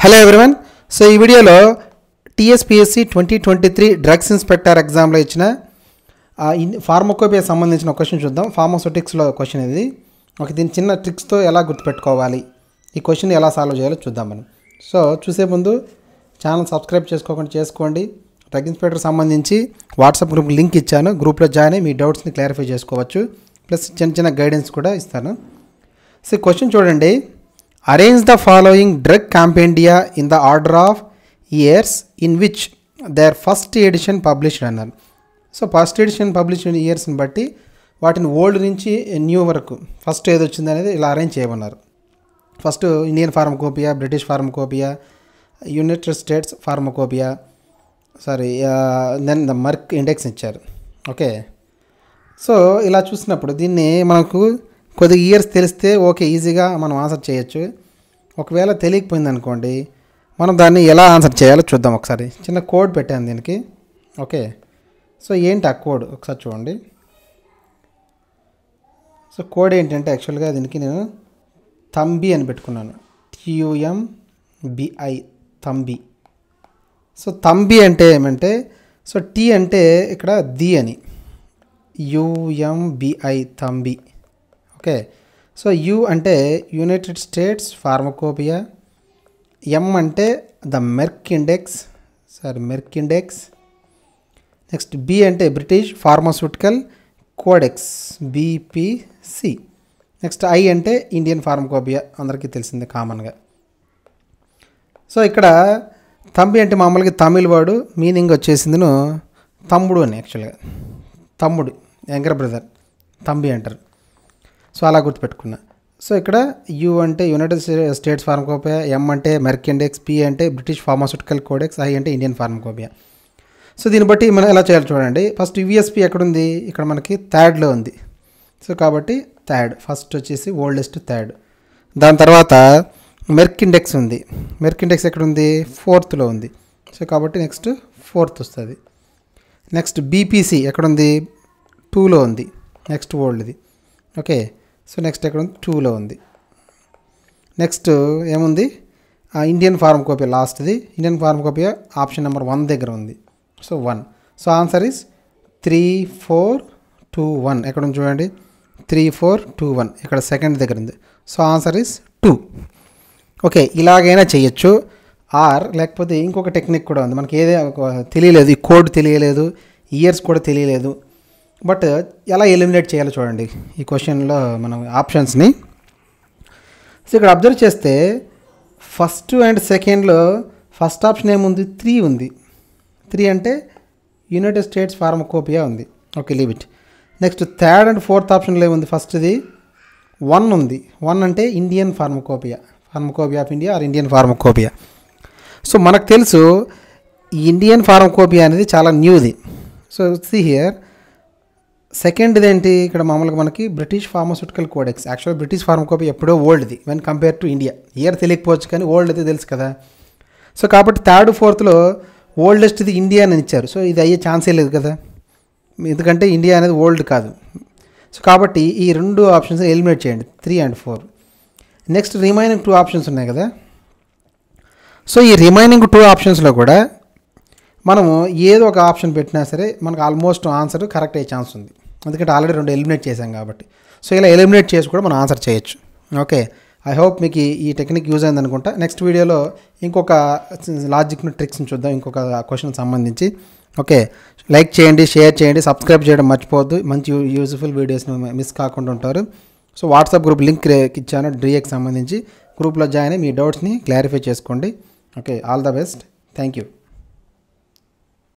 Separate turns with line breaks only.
Hello everyone. So ఈ వీడియోలో TSPSC 2023 drugs inspector ఎగ్జామ్లో ఇచ్చిన ఫార్మకోపియా సంబంధించిన క్వశ్చన్ చూద్దాం. ఫార్మాస్యూటిక్స్లో క్వశ్చన్ ఇది. దీని చిన్న ట్రిక్స్తో ఎలా గుర్తుపెట్టుకోవాలి, ఈ క్వశ్చన్ ఎలా సాల్వ్ చేయాలో చూద్దాం మనం. సో చూసే ముందు ఛానల్ సబ్స్క్రైబ్ చేసుకోండి. డ్రగ్ ఇన్స్పెక్టర్ సంబంధించి వాట్సాప్ గ్రూప్ లింక్ ఇచ్చాను, గ్రూప్లో జాయిన్ అయ్యి మీ డౌట్స్ని క్లారిఫై చేసుకోవచ్చు. ప్లస్ చిన్న గైడెన్స్ కూడా ఇస్తాను. సో క్వశ్చన్ చూడండి. Arrange the following drug compendia in the order of years in which their first edition published అన్నారు. సో ఫస్ట్ ఎడిషన్ పబ్లిష్డ్ ఇయర్స్ని బట్టి వాటిని ఓల్డ్ నుంచి న్యూ వరకు ఫస్ట్ ఏది వచ్చింది అనేది ఇలా అరేంజ్ చేయమన్నారు. First Indian pharmacopoeia, British pharmacopoeia, United States pharmacopoeia, then the Merck index ఇచ్చారు. ఓకే, సో ఇలా చూసినప్పుడు దీన్ని మనకు కొద్దిగా ఇయర్స్ తెలిస్తే ఓకే ఈజీగా మనం ఆన్సర్ చేయొచ్చు. ఒకవేళ తెలియకపోయింది అనుకోండి, మనం దాన్ని ఎలా ఆన్సర్ చేయాలో చూద్దాం. ఒకసారి చిన్న కోడ్ పెట్టాను దీనికి. ఓకే, సో ఏంటి ఆ కోడ్ ఒకసారి చూడండి. సో కోడ్ ఏంటంటే యాక్చువల్గా దీనికి నేను తంబి అని పెట్టుకున్నాను, TUMBI తంబి. సో తంబి అంటే ఏమంటే, సో టీ అంటే ఇక్కడ ది అని, UMBI తంబి. ఓకే, సో యు అంటే యునైటెడ్ స్టేట్స్ ఫార్మకోపియా, ఎం అంటే the Merck Index, next B అంటే British Pharmaceutical Codex, BPC. Next I అంటే ఇండియన్ ఫార్మకోపియా, అందరికీ తెలిసిందే కామన్గా. సో ఇక్కడ తంబి అంటే మామూలుగా తమిళ్ వర్డ్, మీనింగ్ వచ్చేసిందిను తమ్ముడు అని. యాక్చువల్గా తమ్ముడు, యంగర్ బ్రదర్, తంబి అంటారు. సో అలా గుర్తుపెట్టుకున్నా. సో ఇక్కడ యు అంటే యునైటెడ్ స్టేట్స్ ఫార్మకోపియా, ఎం అంటే మెర్క్ ఇండెక్స్, పి అంటే బ్రిటిష్ ఫార్మాస్యూటికల్ కోడెక్స్, ఐ అంటే ఇండియన్ ఫార్మకోపియా. సో దీన్ని బట్టి మనం ఎలా చేయాలి చూడండి. ఫస్ట్ USP ఎక్కడుంది, ఇక్కడ మనకి థర్డ్లో ఉంది. సో కాబట్టి థర్డ్ ఫస్ట్ వచ్చేసి ఓల్డెస్ట్ థర్డ్. దాని తర్వాత మెర్క్ ఇండెక్స్ ఉంది, మెర్క్ ఇండెక్స్ ఎక్కడుంది, ఫోర్త్లో ఉంది. సో కాబట్టి నెక్స్ట్ ఫోర్త్ వస్తుంది. నెక్స్ట్ BPC ఎక్కడుంది, 2లో ఉంది, నెక్స్ట్ ఓల్డ్ది. ఓకే, సో నెక్స్ట్ ఎక్కడ ఉంది, 2లో ఉంది. నెక్స్ట్ ఏముంది, ఇండియన్ ఫార్మకోపియా లాస్ట్ది. ఇండియన్ ఫార్మకోపియా ఆప్షన్ నెంబర్ 1 దగ్గర ఉంది. సో 1. So answer is 3, 4, 2, 1. ఎక్కడ ఉంది చూడండి, 3, 4, 2, 1 ఇక్కడ సెకండ్ దగ్గర ఉంది. So answer is 2. ఓకే, ఇలాగైనా చేయొచ్చు. ఆర్ లేకపోతే ఇంకొక టెక్నిక్ కూడా ఉంది. మనకి ఏదే తెలియలేదు, ఈ కోడ్ తెలియలేదు, ఇయర్స్ కూడా తెలియలేదు, బట్ ఎలా ఎలిమినేట్ చేయాలో చూడండి ఈ క్వశ్చన్లో మనం ఆప్షన్స్ని. సో ఇక్కడ అబ్జర్వ్ చేస్తే ఫస్ట్ అండ్ సెకండ్లో ఫస్ట్ ఆప్షన్ ఏముంది, 3 ఉంది. 3 అంటే యునైటెడ్ స్టేట్స్ ఫార్మకోపియా ఉంది. Okay, leave it. Next third and fourth ఆప్షన్లో ఏముంది, ఫస్ట్ది 1 ఉంది. 1 అంటే Indian pharmacopoeia of India or Indian pharmacopoeia. So మనకు తెలుసు ఈ ఇండియన్ ఫార్మకోపియా అనేది చాలా న్యూది. సో సీ హియర్ సెకండ్ది ఏంటి, ఇక్కడ మామూలుగా మనకి బ్రిటిష్ ఫార్మాస్యూటికల్ కోడెక్స్. యాక్చువల్గా బ్రిటిష్ ఫార్మకోపియా ఎప్పుడో ఓల్డ్ది when compare to India. Year తెలియకపోవచ్చు కానీ ఓల్డ్ అయితే తెలుసు కదా. సో కాబట్టి థర్డ్ ఫోర్త్లో ఓల్డెస్ట్ది ఇండియా అని ఇచ్చారు. సో ఇది అయ్యే ఛాన్సే లేదు కదా, ఎందుకంటే ఇండియా అనేది ఓల్డ్ కాదు. సో కాబట్టి ఈ 2 ఆప్షన్స్ ఎలిమినేట్ చేయండి, 3 and 4. నెక్స్ట్ రిమైనింగ్ 2 ఆప్షన్స్ ఉన్నాయి కదా. సో ఈ రిమైనింగ్ 2 ఆప్షన్స్లో కూడా మనము ఏదో ఒక ఆప్షన్ పెట్టినా సరే మనకు ఆల్మోస్ట్ ఆన్సర్ కరెక్ట్ అయ్యే ఛాన్స్ ఉంది, ఎందుకంటే ఆల్రెడీ 2 ఎలిమినేట్ చేసాం కాబట్టి. సో ఇలా ఎలిమినేట్ చేసి కూడా మనం ఆన్సర్ చేయొచ్చు. ఓకే, ఐ హోప్ మీకు ఈ టెక్నిక్ యూజ్ అయింది అనుకుంటా. నెక్స్ట్ వీడియోలో ఇంకొక లాజిక్ను ట్రిక్స్ని చూద్దాం, ఇంకొక క్వశ్చన్ సంబంధించి. ఓకే, లైక్ చేయండి, షేర్ చేయండి, సబ్స్క్రైబ్ చేయడం మర్చిపోవద్దు. మంచి యూజ్ఫుల్ వీడియోస్ని మిస్ కాకుండా ఉంటారు. సో వాట్సాప్ గ్రూప్ లింక్ ఇచ్చాను DAకి సంబంధించి, గ్రూప్లో జాయిన్ అయ్యి మీ డౌట్స్ని క్లారిఫై చేసుకోండి. Okay, all the best, thank you.